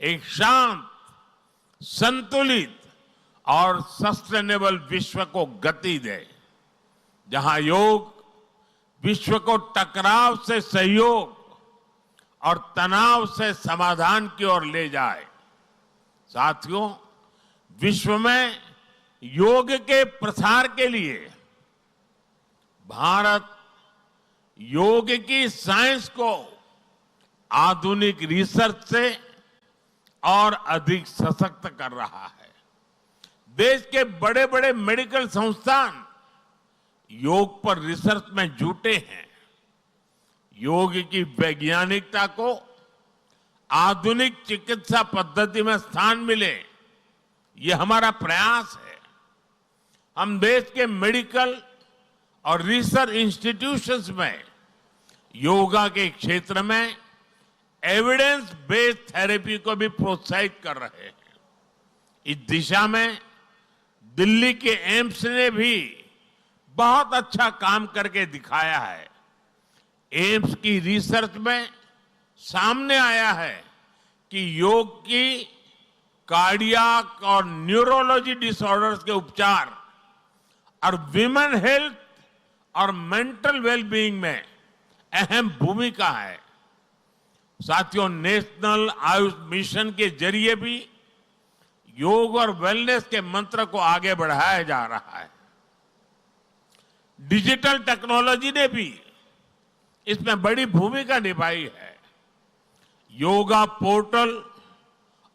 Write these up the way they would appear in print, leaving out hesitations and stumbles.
एक शांत, संतुलित और सस्टेनेबल विश्व को गति दे, जहां योग विश्व को टकराव से सहयोग और तनाव से समाधान की ओर ले जाए। साथियों, विश्व में योग के प्रसार के लिए भारत योग की साइंस को आधुनिक रिसर्च से और अधिक सशक्त कर रहा है। देश के बड़े बड़े मेडिकल संस्थान योग पर रिसर्च में जुटे हैं। योग की वैज्ञानिकता को आधुनिक चिकित्सा पद्धति में स्थान मिले, ये हमारा प्रयास है। हम देश के मेडिकल और रिसर्च इंस्टीट्यूशंस में योगा के क्षेत्र में एविडेंस बेस्ड थेरेपी को भी प्रोत्साहित कर रहे हैं। इस दिशा में दिल्ली के एम्स ने भी बहुत अच्छा काम करके दिखाया है। एम्स की रिसर्च में सामने आया है कि योग की कार्डियक और न्यूरोलॉजी डिसऑर्डर्स के उपचार और विमेन हेल्थ और मेंटल वेलबीइंग में अहम भूमिका है। साथियों, नेशनल आयुष मिशन के जरिए भी योग और वेलनेस के मंत्र को आगे बढ़ाया जा रहा है। डिजिटल टेक्नोलॉजी ने भी इसमें बड़ी भूमिका निभाई है। योगा पोर्टल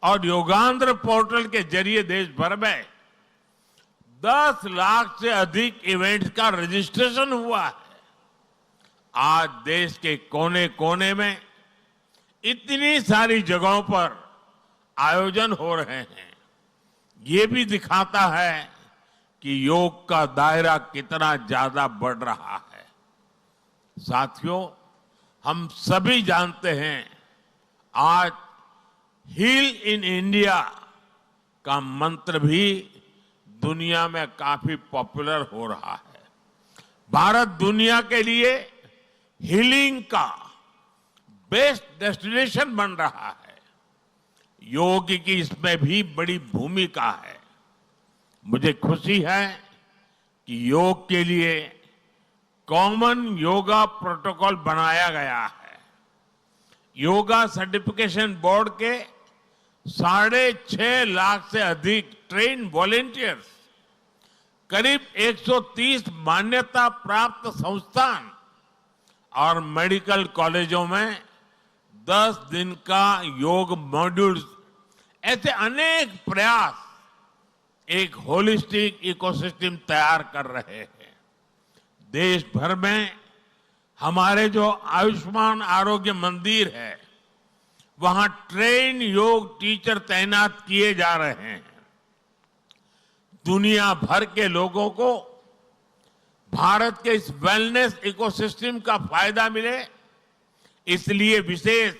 और योगांध्र पोर्टल के जरिए देश भर में 10 लाख से अधिक इवेंट्स का रजिस्ट्रेशन हुआ है। आज देश के कोने कोने में इतनी सारी जगहों पर आयोजन हो रहे हैं। ये भी दिखाता है कि योग का दायरा कितना ज्यादा बढ़ रहा है। साथियों, हम सभी जानते हैं आज हील इन इंडिया का मंत्र भी दुनिया में काफी पॉपुलर हो रहा है। भारत दुनिया के लिए हीलिंग का बेस्ट डेस्टिनेशन बन रहा है। योग की इसमें भी बड़ी भूमिका है। मुझे खुशी है कि योग के लिए कॉमन योगा प्रोटोकॉल बनाया गया है। योगा सर्टिफिकेशन बोर्ड के 6.5 लाख से अधिक ट्रेन वॉलेंटियर्स, करीब 130 मान्यता प्राप्त संस्थान और मेडिकल कॉलेजों में 10 दिन का योग मॉड्यूल्स, ऐसे अनेक प्रयास एक होलिस्टिक इकोसिस्टम तैयार कर रहे हैं। देश भर में हमारे जो आयुष्मान आरोग्य मंदिर है, वहां ट्रेन योग टीचर तैनात किए जा रहे हैं। दुनिया भर के लोगों को भारत के इस वेलनेस इकोसिस्टम का फायदा मिले, इसलिए विशेष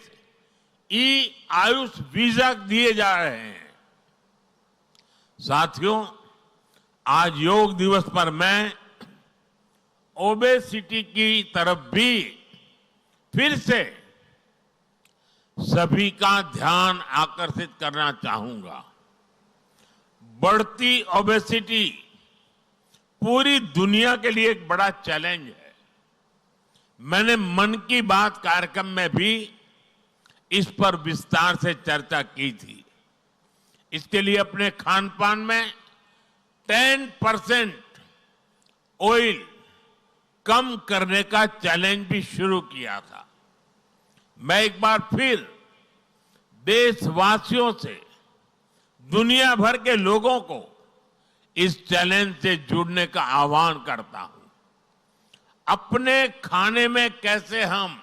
ई आयुष वीजा दिए जा रहे हैं। साथियों, आज योग दिवस पर मैं ओबेसिटी की तरफ भी फिर से सभी का ध्यान आकर्षित करना चाहूंगा। बढ़ती ओबेसिटी पूरी दुनिया के लिए एक बड़ा चैलेंज है। मैंने मन की बात कार्यक्रम में भी इस पर विस्तार से चर्चा की थी। इसके लिए अपने खान पान में 10% ऑयल कम करने का चैलेंज भी शुरू किया था। मैं एक बार फिर देशवासियों से, दुनिया भर के लोगों को इस चैलेंज से जुड़ने का आह्वान करता हूं। अपने खाने में कैसे हम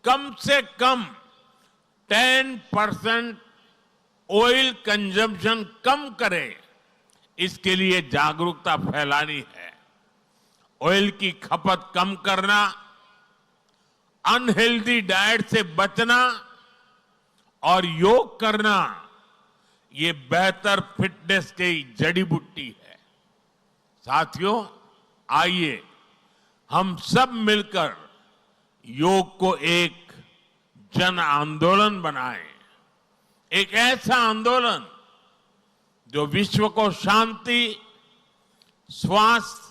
कम से कम 10% ऑयल कंजम्पशन कम करें, इसके लिए जागरूकता फैलानी है। ऑयल की खपत कम करना, अनहेल्दी डाइट से बचना और योग करना, ये बेहतर फिटनेस की जड़ी बूटी है। साथियों, आइए हम सब मिलकर योग को एक जन आंदोलन बनाएं। एक ऐसा आंदोलन जो विश्व को शांति, स्वास्थ्य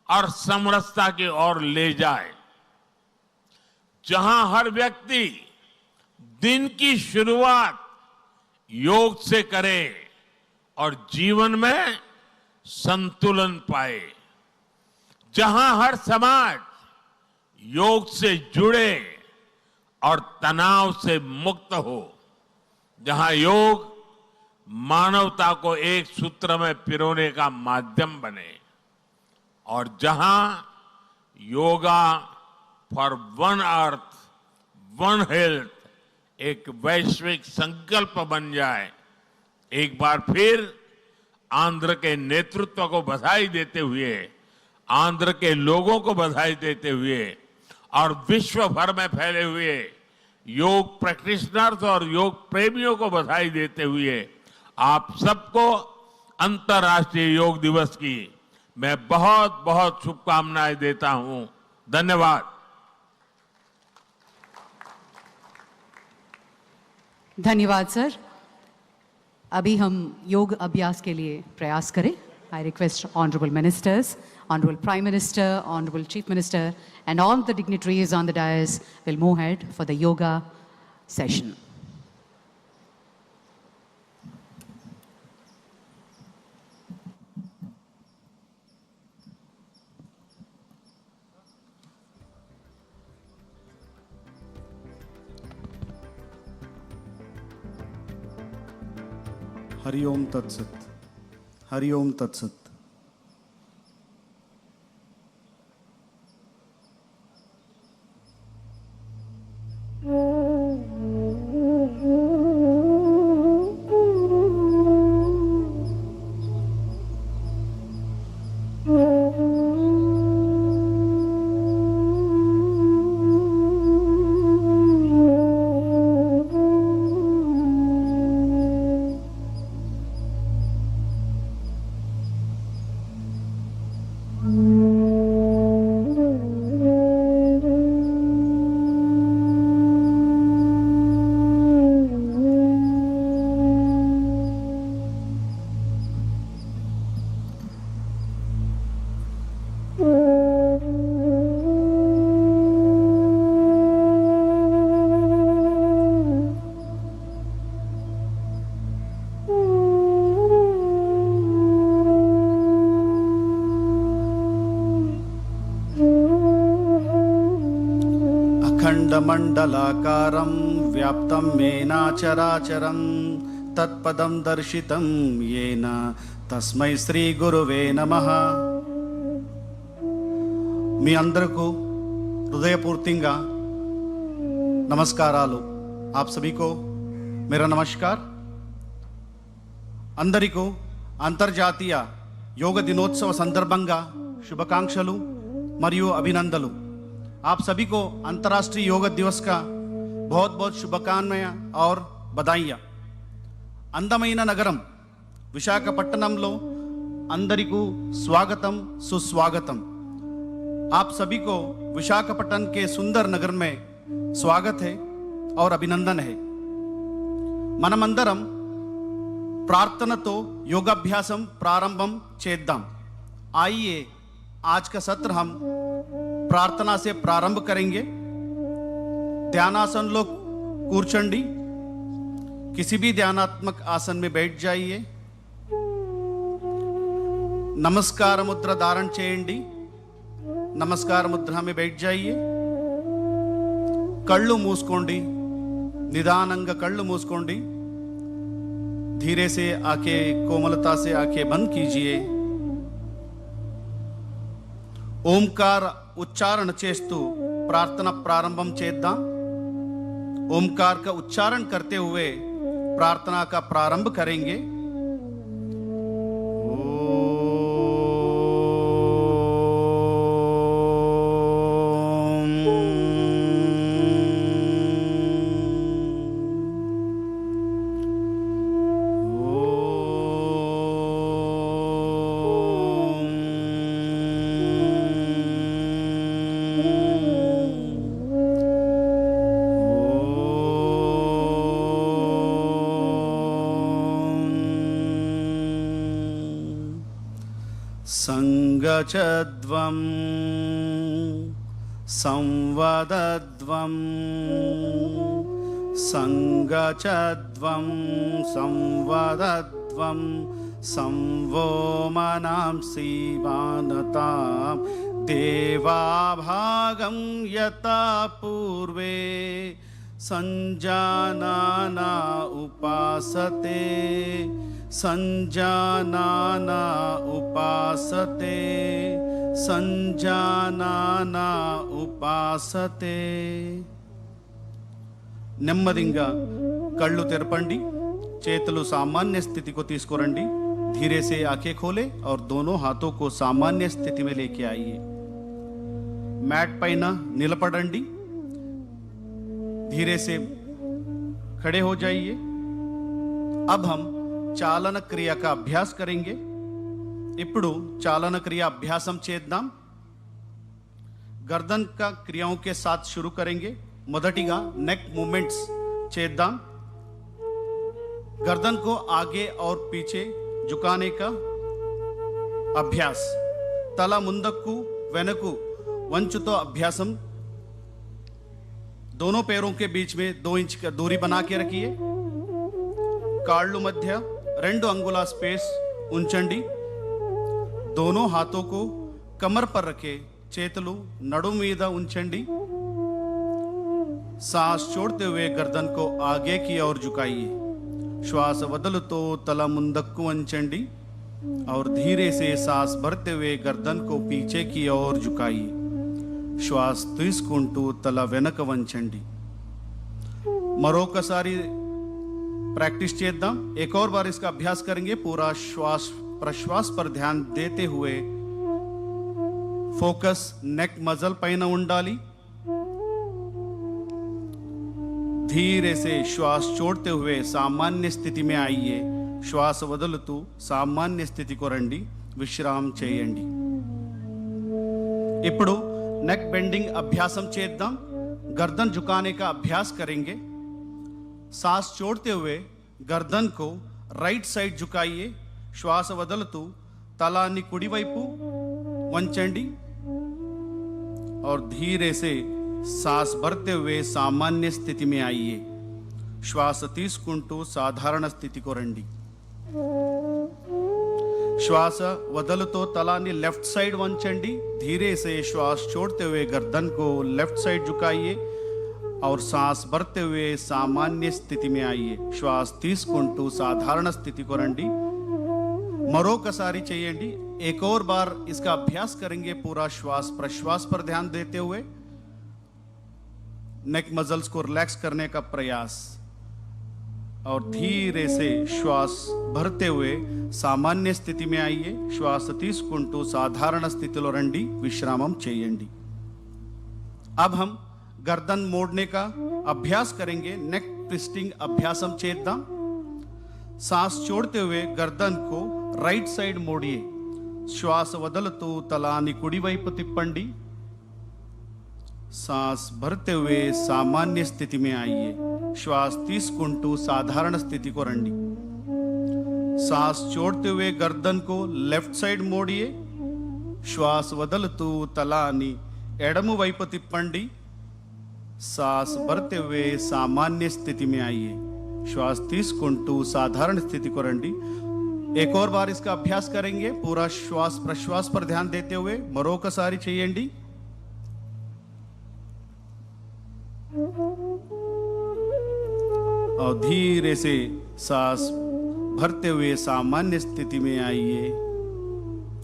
और समरसता की ओर ले जाए, जहां हर व्यक्ति दिन की शुरुआत योग से करे और जीवन में संतुलन पाए, जहां हर समाज योग से जुड़े और तनाव से मुक्त हो, जहां योग मानवता को एक सूत्र में पिरोने का माध्यम बने और जहां yoga for one earth one health एक वैश्विक संकल्प बन जाए। एक बार फिर आंध्र के नेतृत्व को बधाई देते हुए, आंध्र के लोगों को बधाई देते हुए और विश्व भर में फैले हुए योग प्रैक्टिशनर्स और योग प्रेमियों को बधाई देते हुए आप सबको अंतर्राष्ट्रीय योग दिवस की मैं बहुत बहुत शुभकामनाएं देता हूं। धन्यवाद। धन्यवाद सर। अभी हम योग अभ्यास के लिए प्रयास करें। I request honorable ministers, honorable prime minister, honorable chief minister and all the dignitaries on the dais will move ahead for the yoga session. Hari ओम तत्सत। हरि ओम तत्सत। अखंडमंडलाकारं व्याप्तं येन चराचरं तत्पदं दर्शितं येन तस्मै श्री गुरुवे नमः। మీ అందరకు హృదయపూర్తిగా నమస్కారాలు। आप सभी को मेरा नमस्कार। అందరికీ అంతర్జాతీయ యోగ దినోత్సవ సందర్భంగా శుభాకాంక్షలు మరియు అభినందనలు। आप सभी को अंतर्राष्ट्रीय योग दिवस का बहुत बहुत शुभकामनाएं और बधाइयाँ। అందమైన నగరం విశాఖపట్నంలో అందరికీ स्वागतम सुस्वागतम। आप सभी को विशाखापट्टनम के सुंदर नगर में स्वागत है और अभिनंदन है। మనమందరం ప్రార్థనతో योगाभ्यासम प्रारंभम చేద్దాం। आइए आज का सत्र हम प्रार्थना से प्रारंभ करेंगे। ध्यानासन लो కూర్చోండి। किसी भी ध्यानात्मक आसन में बैठ जाइए। नमस्कार मुद्रा धारण చేయండి। नमस्कार मुद्रा में बैठ जाइए। कళ్ళు మూసుకోండి। निदानंग कళ్ళు మూసుకోండి। धीरे से आंखें कोमलता से आंखें बंद कीजिए। ओमकार उच्चारण చేస్తూ प्रार्थना प्रारंभम చేద్దాం। ओमकार का उच्चारण करते हुए प्रार्थना का प्रारंभ करेंगे। संगचध्वं संवदध्वं संगचध्वं संवदध्वं संवो मनांसि वानतां देवाभागं यथा पूर्वे संजानाना उपासते संजानाना उपासते సంజానానా ఉపాసతే నెమ్మదిగా కళ్ళు తెరపండి చేతులు सामान्य स्थिति को తీసుకురండి धीरे से आंखें खोलें और दोनों हाथों को सामान्य स्थिति में लेके आइए मैट పైన నిలబడండి धीरे से खड़े हो जाइए अब हम चालन क्रिया का अभ्यास करेंगे ఇప్పుడు चालन क्रिया अभ्यासम చేద్దాం गर्दन का क्रियाओं के साथ शुरू करेंगे మొదటిగా नेक मूवमेंट्स చేద్దాం गर्दन को आगे और पीछे झुकाने का अभ्यास తల ముందుకు వెనక్కు వంచుతో अभ्यासम दोनों पैरों के बीच में 2 इंच का दूरी बना के रखिए కాళ్ళు మధ్య 2 అంగుళాల స్పేస్ ఉంచండి दोनों हाथों को कमर पर रखे చేతులు నడుం మీద ఉంచండి सांस छोड़ते हुए गर्दन को आगे की ओर झुकाइए श्वास వదులుతో తల ముందుకు వంచండి और धीरे से सांस भरते हुए गर्दन को पीछे की ओर झुकाइए श्वास తీసుకుంటూ తల వెనక వంచండి మరొకసారి प्रैक्टिस చేద్దాం एक और बार इसका अभ्यास करेंगे पूरा श्वास प्रश्वास पर ध्यान देते हुए फोकस नेक मसल పైన ఉండాలి धीरे से श्वास छोड़ते हुए सामान्य स्थिति में आइए श्वास వదులుతూ सामान्य स्थिति को రండి విశ్రామం చేయండి ఇప్పుడు नेक बेंडिंग अभ्यासम చేద్దాం गर्दन झुकाने का अभ्यास करेंगे सांस छोड़ते हुए गर्दन को राइट साइड झुकाइए श्वास వదులుతూ తలాన్ని కుడివైపు వంచండి और धीरे से सांस भरते हुए सामान्य स्थिति में आइए श्वास తీసుకుంటూ సాధారణ స్థితికి రండి श्वास వదులుతో తలాన్ని लेफ्ट साइड వంచండి धीरे से श्वास छोड़ते हुए गर्दन को लेफ्ट साइड झुकाइए और सांस भरते हुए सामान्य स्थिति में आइए श्वास తీసుకుంటూ సాధారణ స్థితికి రండి మరొకసారి చేయండి एक और बार इसका अभ्यास करेंगे पूरा श्वास प्रश्वास पर ध्यान देते हुए नेक मसल्स को रिलैक्स करने का प्रयास और धीरे से श्वास भरते हुए सामान्य स्थिति में आइए श्वास తీసుకుంటూ సాధారణ స్థితిలో రండి విశ్రామం చేయండి अब हम गर्दन मोड़ने का अभ्यास करेंगे नेक ट्विस्टिंग अभ्यासम చేద్దాం सांस छोड़ते हुए गर्दन को राइट साइड मोड़िए श्वास వదులుతూ తలాన్ని కుడివైపు తిప్పండి सांस भरते हुए सामान्य स्थिति में आइए श्वास తీసుకుంటూ साधारण स्थिति को రండి सांस छोड़ते हुए गर्दन को लेफ्ट साइड मोड़िए श्वास వదులుతూ తలాన్ని ఎడమ వైపు తిప్పండి सांस भरते हुए सामान्य स्थिति में आइए श्वास తీసుకుంటూ साधारण स्थिति को రండి एक और बार इसका अभ्यास करेंगे पूरा श्वास प्रश्वास पर ध्यान देते हुए మరొకసారి చేయండి और धीरे से सांस भरते हुए सामान्य स्थिति में आइए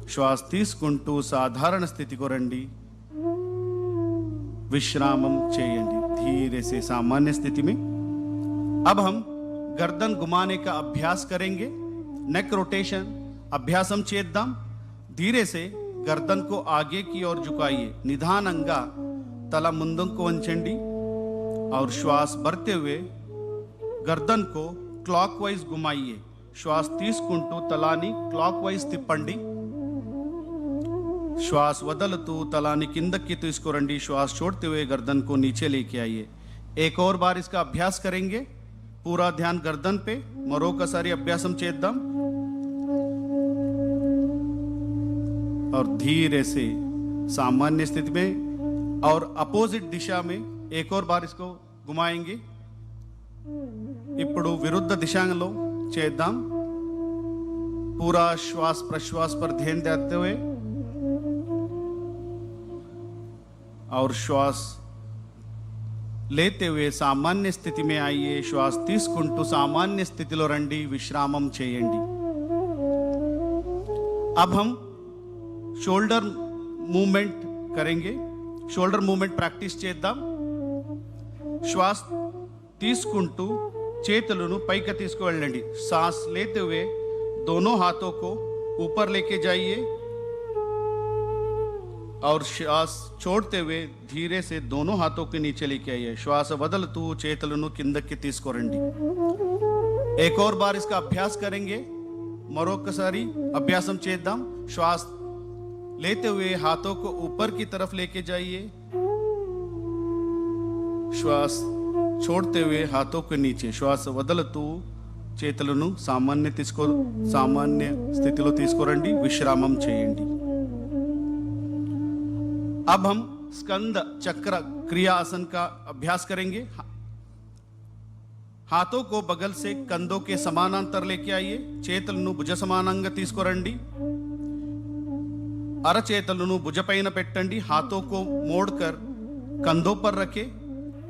श्वास తీసుకుంటూ साधारण स्थिति को రండి विश्रामम చేయండి धीरे से सामान्य स्थिति में अब हम गर्दन घुमाने का अभ्यास करेंगे नेक रोटेशन अभ्यासम చేద్దాం धीरे से गर्दन को आगे की ओर झुकाइए निधानंगा तला ముందుకు వంచండి और श्वास भरते हुए गर्दन को क्लॉकवाइज घुमाइए श्वास తీసుకుంటూ తలాన్ని क्लॉकवाइज తిప్పండి श्वास వదులుతూ తలాన్ని కిందకి తీసుకురండి श्वास छोड़ते हुए गर्दन को नीचे लेके आइए एक और बार इसका अभ्यास करेंगे पूरा ध्यान गर्दन पे మరొకసారి అభ్యాసం చేద్దాం और धीरे से सामान्य स्थिति में और अपोजिट दिशा में एक और बार इसको घुमाएंगे। ఇప్పుడు విరుద్ధ దిశలో చేద్దాం। पूरा श्वास प्रश्वास पर ध्यान देते हुए और श्वास लेते हुए सामान्य स्थिति में आइए। श्वास తీసుకుంటూ सामान्य स्थितिలో రండి, విశ్రామం చేయండి। अब हम शोल्डर मूवमेंट करेंगे। शोल्डर मूवमेंट प्रैक्टिस చేద్దాం। श्वास తీసుకుంటూ చేతులను పైకి తీసుకువెళ్ళండి। सांस लेते हुए दोनों हाथों को ऊपर लेके जाइए और श्वास छोड़ते हुए धीरे से दोनों हाथों के नीचे लेके आइए। श्वास వదులుతూ చేతులను కిందకి తీసుకురండి। एक और बार इसका अभ्यास करेंगे। మరొకసారి అభ్యాసం చేద్దాం। श्वास लेते हुए हाथों को ऊपर की तरफ लेके जाइए। श्वास छोड़ते हुए हाथों के नीचे। श्वास వదులుతూ చేతులను సామాన్య స్థితిలో తీసుకురండి, విశ్రామం చేయండి। अब हम स्कंद चक्र क्रिया आसन का अभ्यास करेंगे। हाथों को बगल से कंधों के समानांतर लेके आइए। చేతులను భుజ సమానంగా తీసుకురండి। అరచేతులను భుజపైన పెట్టండి। हाथों को मोड़कर कंधों पर रखें।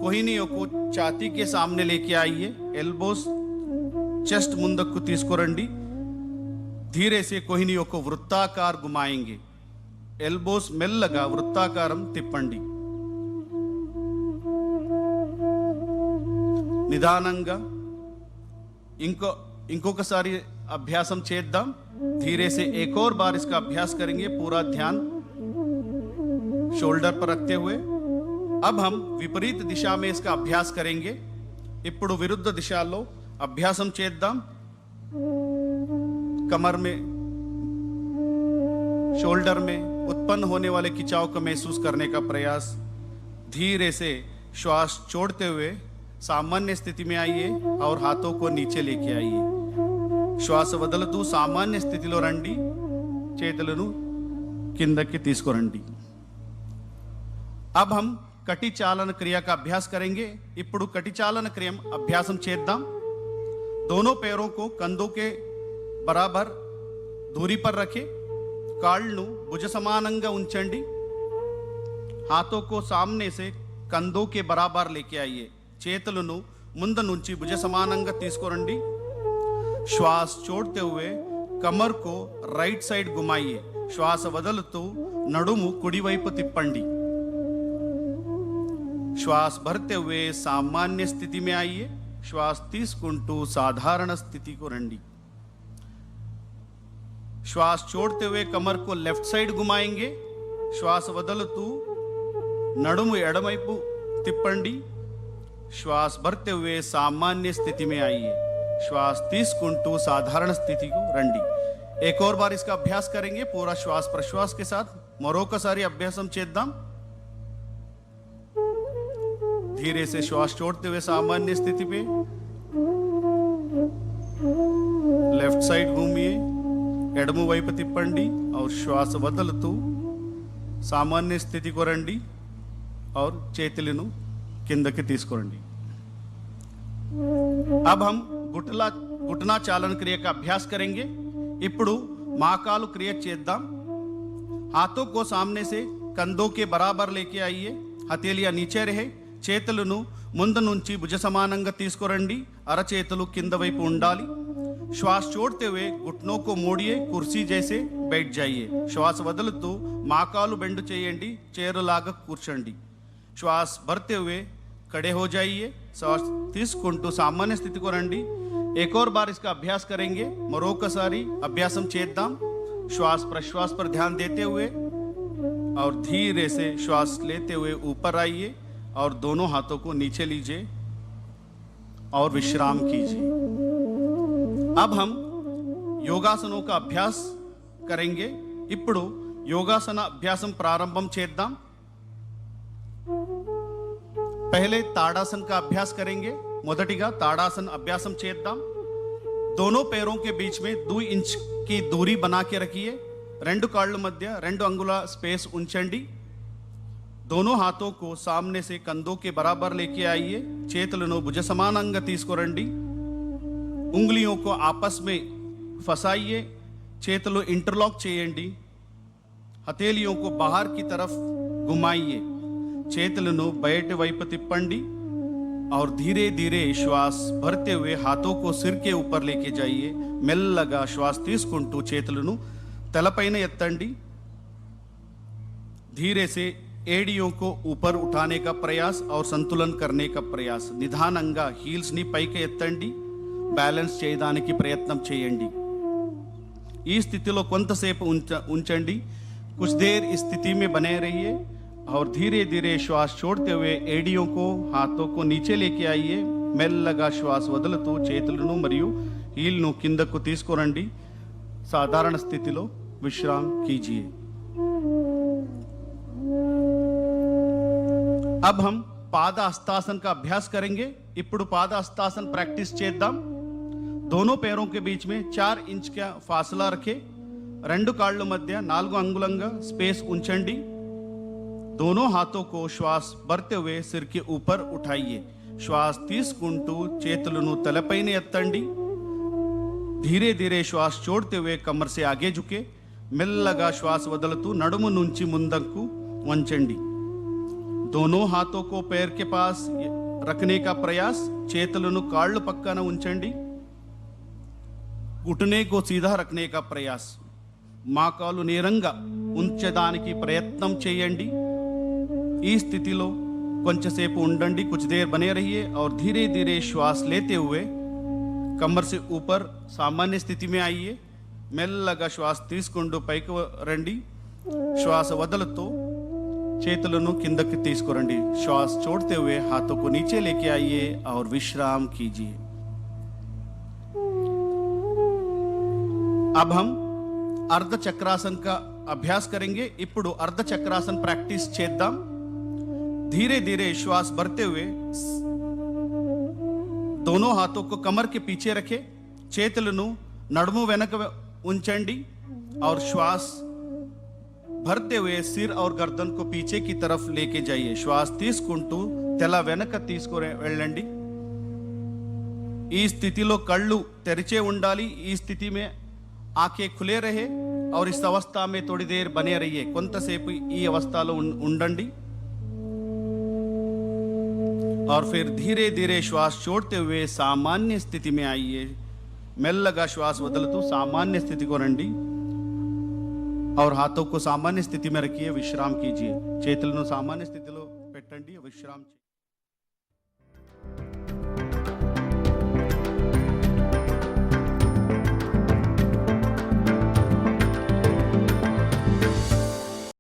कोहिनियों को छाती के सामने लेके आइए। एल्बोस చెస్ట్ ముందుకు తీసుకురండి। धीरे से कोहिनियों को वृत्ताकार घुमाएंगे। ఎల్బోస్ మెల్లగా వృత్తాకారం తిప్పండి। నిదానంగా ఇంకొకసారి అభ్యాసం చేద్దాం। धीरे से एक और बार इसका अभ्यास करेंगे। पूरा ध्यान शोल्डर पर रखते हुए अब हम विपरीत दिशा में इसका अभ्यास करेंगे। ఇప్పుడు విరుద్ధ దిశలో अभ्यासम చేద్దాం। कमर में शोल्डर में उत्पन्न होने वाले खिंचाव को महसूस करने का प्रयास। धीरे से श्वास छोड़ते हुए सामान्य स्थिति में आइए और हाथों को नीचे लेके आइए। श्वास వదులుతూ सामान्य స్థితిలో రండి, చేతులను కిందకి తీసుకురండి। अब हम कटी चालन क्रिया का अभ्यास करेंगे। ఇప్పుడు कटी चालन क्रिया अभ्यासम చేద్దాం। दोनों पैरों को कंधों के बराबर दूरी पर रखें। కాళ్ళను భుజ సమానంగా ఉంచండి। हाथों को सामने से कंधों के बराबर लेके आइए। చేతులను ముందు నుంచి భుజ సమానంగా తీసుకురండి। श्वास छोड़ते हुए कमर को राइट साइड घुमाइए। श्वास వదులుతూ నడుము కుడివైపు తిప్పండి। श्वास भरते हुए सामान्य स्थिति में आइए। श्वास తీసుకుంటూ साधारण स्थिति को రండి। श्वास छोड़ते हुए कमर को लेफ्ट साइड घुमाएंगे। श्वास వదులుతూ నడుము ఎడమవైపు తిప్పండి। श्वास भरते हुए सामान्य स्थिति में आइए। श्वास తీసుకుంటూ साधारण स्थिति को రండి। एक और बार इसका अभ्यास करेंगे पूरा श्वास प्रश्वास के साथ। మరొకసారి అభ్యాసం చేద్దాం। धीरे से श्वास छोड़ते हुए सामान्य स्थिति पे लेफ्ट साइड घूमिए, ఎడమ వైపు తిప్పండి और श्वास వదులుతూ सामान्य स्थिति को రండి और చేతులను కిందకి తీసుకురండి। अब हम घुटना चालन क्रिया का अभ्यास करेंगे। ఇప్పుడు మాకాలు క్రియ చేద్దాం। हाथों को सामने से कंधों के बराबर लेके आइए। हथेलियां नीचे रहे। చేతులను ముందు నుంచి భుజ సమానంగా తీసుకురండి। అరచేతులు కింద వైపు ఉండాలి। श्वास छोड़ते हुए घुटनों को मोड़िए, कुर्सी जैसे बैठ जाइए। श्वास వదులుతూ మాకాలు బెండు చేయండి, చైరులాగా కూర్చోండి। श्वास भरते हुए खड़े हो जाइए। श्वास తీసుకుంటూ सामान्य स्थिति को రండి। एक और बार इसका अभ्यास करेंगे। మరొకసారి అభ్యాసం చేద్దాం। श्वास प्रश्वास पर ध्यान देते हुए और धीरे से श्वास लेते हुए ऊपर आइए और दोनों हाथों को नीचे लीजिए और विश्राम कीजिए। अब हम योगासनों का अभ्यास करेंगे। ఇప్పుడు యోగాసన అభ్యాసం ప్రారంభం చేద్దాం। पहले ताड़ासन का अभ्यास करेंगे। మొదటిగా ताड़ासन अभ्यासम చేద్దాం। दोनों पैरों के बीच में 2 इंच की दूरी बना के रखिए। రెండు కాళ్ళ మధ్య 2 अंगुला स्पेस ఉంచండి. दोनों हाथों को सामने से कंधों के बराबर लेके आइए. చేతులను భుజ సమానంగా తీసుకురండి. उंगलियों को आपस में फंसाइए. చేతులు इंटरलॉक చేయండి. हथेलियों को बाहर की तरफ घुमाइए. చేతులను బయటి వైపు తిప్పండి और धीरे धीरे श्वास भरते हुए हाथों को सिर के ऊपर लेके जाइए. మెల్లగా శ్వాస తీసుకుంటూ చేతులను తలపైన ఎత్తండి. धीरे से एड़ियों को ऊपर उठाने का प्रयास और संतुलन करने का प्रयास. నిదానంగా హీల్స్ ని పైకి ఎత్తండి. బ్యాలెన్స్ చేయడానికి ప్రయత్నం చేయండి. ఈ స్థితిలో కొంతసేపు ఉంచండి. कुछ देर इस स्थिति में बने रहिए और धीरे धीरे श्वास छोड़ते हुए एड़ियों को हाथों को नीचे लेके आइए. మెల్లగా శ్వాస వదులుతూ చేతులను మరియు హీల్ను కిందకు తీసుకురండి. సాధారణ స్థితిలో విశ్రామ్ कीजिए. अब हम पाद हस्तासन का अभ्यास करेंगे. ఇప్పుడు पाद हस्तासन प्रैक्टिस చేద్దాం. दोनों पैरों के बीच में 4 इंच का फासला रखें. 2 కాళ్ళ మధ్య 4 अंगुలంగా स्पेस ఉంచండి. दोनों हाथों को श्वास भरते हुए सिर के ऊपर उठाइए. श्वास తీసుకుంటూ చేతులను తలపైన ఎత్తండి. धीरे धीरे श्वास छोड़ते हुए कमर से आगे झुके. మెల్లగా శ్వాస వదులుతూ నడుము నుంచి ముందుకు వంచండి. दोनों हाथों को पैर के पास रखने का प्रयास. చేతులను కాళ్ళు పక్కన ఉంచండి. घुटने को सीधा रखने का प्रयास. మోకాలు నేరంగా ఉంచడానికి ప్రయత్నం చేయండి. ఈ స్థితిలో కొంచెంసేపు ఉండండి. कुछ देर बने रहिए और धीरे धीरे श्वास लेते हुए कमर से ऊपर सामान्य स्थिति में आइए. మెల్లగా శ్వాస తీసుకుంటూ పైకి రండి. శ్వాస వదులుతూ చేతులను కిందకి తీసుకురండి. श्वास छोड़ते हुए हाथों को नीचे लेके आइए और विश्राम कीजिए. अब हम अर्ध चक्रासन का अभ्यास करेंगे. ఇప్పుడు अर्ध चक्रासन प्रैक्टिस చేద్దాం. धीरे धीरे श्वास भरते हुए दोनों हाथों को कमर के पीछे रखें. చేతులను నడుము వెనక ఉంచండి और श्वास भरते हुए सिर और गर्दन को पीछे की तरफ लेके जाइए. श्वास తీసుకుంటూ తల వెనక తీసుకొని వెళ్ళండి. ఈ స్థితిలో కళ్ళు తెరిచే ఉండాలి. ఈ స్థితి में आंखें खुले रहे और इस अवस्था में थोड़ी देर बने रहिए. కొంతసేపు ఈ అవస్థలో ఉండండి और फिर धीरे धीरे श्वास छोड़ते हुए सामान्य स्थिति में आइए. మెల్లగా శ్వాస వదులుతూ सामान्य स्थिति को రండి और हाथों को सामान्य स्थिति में रखिए. विश्राम कीजिए. చేతులను सामान्य स्थितिలో పెట్టండి. विश्राम